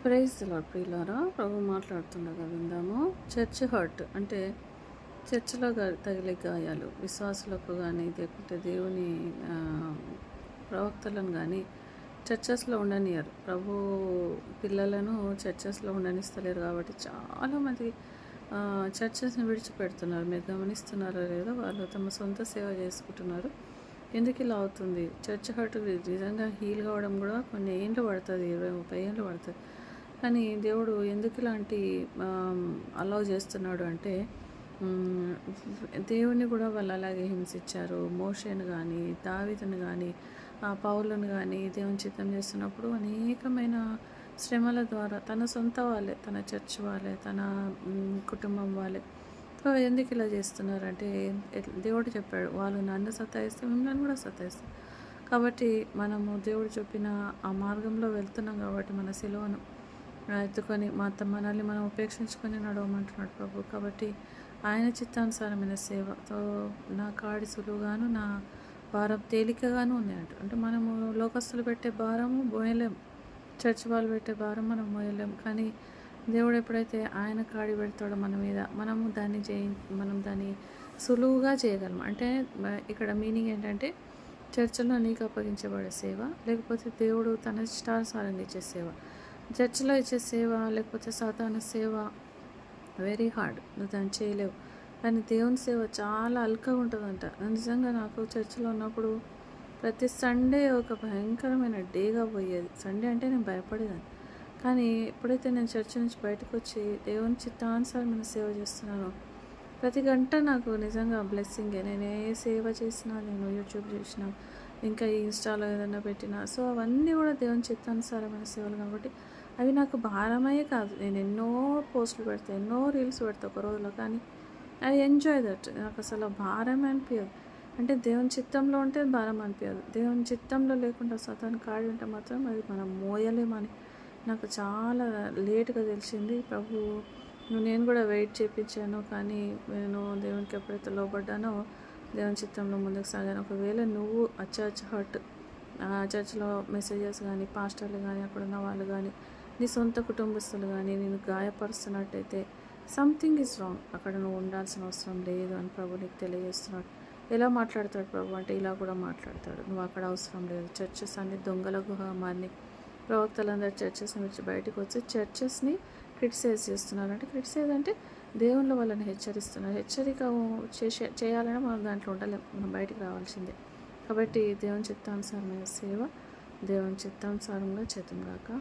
Praise the lord ప్రియులారా, ప్రభు మాట్లాడుతుండగా విందాము. చర్చ్ హర్ట్ అంటే చర్చిలో తగిలే గాయాలు విశ్వాసులకు కానీ, లేకపోతే దేవుని ఆ, ప్రవక్తలను కానీ చర్చెస్లో ఉండనియరు. ప్రభు పిల్లలను చర్చెస్లో ఉండనిస్తలేరు కాబట్టి చాలామంది చర్చెస్ని విడిచిపెడుతున్నారు. మీరు గమనిస్తున్నారో లేదో, వాళ్ళు తమ సొంత సేవ చేసుకుంటున్నారు. ఎందుకు ఇలా అవుతుంది? చర్చ్ హర్ట్ నిజంగా హీల్ కావడం కూడా కొన్ని ఏళ్ళు పడుతుంది, 20-30 ఏళ్ళు పడుతుంది. కానీ దేవుడు ఎందుకు ఇలాంటి అలౌ చేస్తున్నాడు అంటే, దేవుని కూడా వాళ్ళు అలాగే హింసించారు. మోషేను కానీ, దావీదును కానీ, పౌలును కానీ దేవుని చిత్తం చేస్తున్నప్పుడు అనేకమైన శ్రమల ద్వారా తన సొంత వాళ్ళే, తన చర్చ్ వాళ్ళే, తన కుటుంబం వాళ్ళే ఎందుకు ఇలా చేస్తున్నారంటే, దేవుడు చెప్పాడు, వాళ్ళు నన్ను సతాయిస్తే మిమ్మల్ని కూడా సతాయిస్తారు. కాబట్టి మనము దేవుడు చెప్పిన ఆ మార్గంలో వెళ్తున్నాం కాబట్టి మన సిలువను ఎత్తుకొని మనల్ని మనం ఉపేక్షించుకొని నడవమంటున్నాడు ప్రభు. కాబట్టి ఆయన చిత్తానుసారమైన సేవతో నా కాడి సులువుగాను, నా భారం తేలికగాను ఉన్నాయంట. అంటే మనము లోకస్తులు పెట్టే భారము మోయలేం, చర్చ్ వాళ్ళు పెట్టే భారం మనం మోయలేం. కానీ దేవుడు ఎప్పుడైతే ఆయన కాడి పెడతాడో మన మీద, మనం దాన్ని సులువుగా చేయగలం. అంటే ఇక్కడ మీనింగ్ ఏంటంటే, చర్చిలో నీకు అప్పగించబడే సేవ, లేకపోతే దేవుడు తన ఇష్టానుసారంగా ఇచ్చే సేవ. చర్చిలో ఇచ్చే సేవ లేకపోతే సాతాను సేవ వెరీ హార్డ్, నువ్వు దాన్ని చేయలేవు. కానీ దేవుని సేవ చాలా అల్కగా ఉంటుందంట. నిజంగా నాకు చర్చిలో ఉన్నప్పుడు ప్రతి సండే ఒక భయంకరమైన డేగా పోయేది. సండే అంటే నేను భయపడేదాన్ని. కానీ ఎప్పుడైతే నేను చర్చి నుంచి బయటకు వచ్చి దేవుని చిత్తానుసారమైన సేవ చేస్తున్నానో, ప్రతి గంట నాకు నిజంగా బ్లెస్సింగే. నేను ఏ సేవ చేసినా, నేను యూట్యూబ్ చేసినా, ఇంకా ఈ ఇన్స్టాలో ఏదైనా పెట్టినా, సో అవన్నీ కూడా దేవుని చిత్తానుసారమైన సేవలు కాబట్టి అవి నాకు భారమయ్యే కాదు. నేను ఎన్నో పోస్టులు పెడతాను, ఎన్నో రీల్స్ పెడతాను ఒక రోజులో, కానీ ఐ ఎంజాయ్ దట్. నాకు అసలు భారం అనిపించదు. అంటే దేవుని చిత్తంలో ఉంటే భారం అనిపించదు. దేవుని చిత్తంలో లేకుండా సతాను కాడి ఉంటే మాత్రం అది మనం మోయలేమని నాకు చాలా లేట్గా తెలిసింది. ప్రభు నేను కూడా వెయిట్ చేయించాను, కానీ నేను దేవునికి ఎప్పుడైతే లోబడ్డానో దేవుని చిత్తంలో ముందుకు సాగాను. ఒకవేళ నువ్వు చర్చ్ హర్ట్, చర్చ్లో మెసేజెస్ కానీ, పాస్టర్లు కానీ, అక్కడ ఉన్న వాళ్ళు కానీ, నీ సొంత కుటుంబస్తులు కానీ నేను గాయపరుస్తున్నట్టయితే సంథింగ్ ఈజ్ రాంగ్. అక్కడ నువ్వు ఉండాల్సిన అవసరం లేదు అని ప్రభు నీకు తెలియజేస్తున్నాడు. ఎలా మాట్లాడతాడు ప్రభు అంటే, ఇలా కూడా మాట్లాడతాడు. నువ్వు అక్కడ అవసరం లేదు. చర్చెస్ అన్ని దొంగల గుహ మారిని. ప్రవక్తలందరూ చర్చెస్ నుంచి బయటకు వచ్చి చర్చెస్ని క్రిటిసైజ్ చేస్తున్నారు. అంటే క్రిటిసైజ్ అంటే దేవుళ్ళు వాళ్ళని హెచ్చరిస్తున్నారు. హెచ్చరిక చేయాలని మనం దాంట్లో ఉండలేం, మనం బయటికి రావాల్సిందే. కాబట్టి దేవుని చిత్తానుసారమైన సేవ దేవుని చిత్తానుసారంగా చేద్దాం గాక.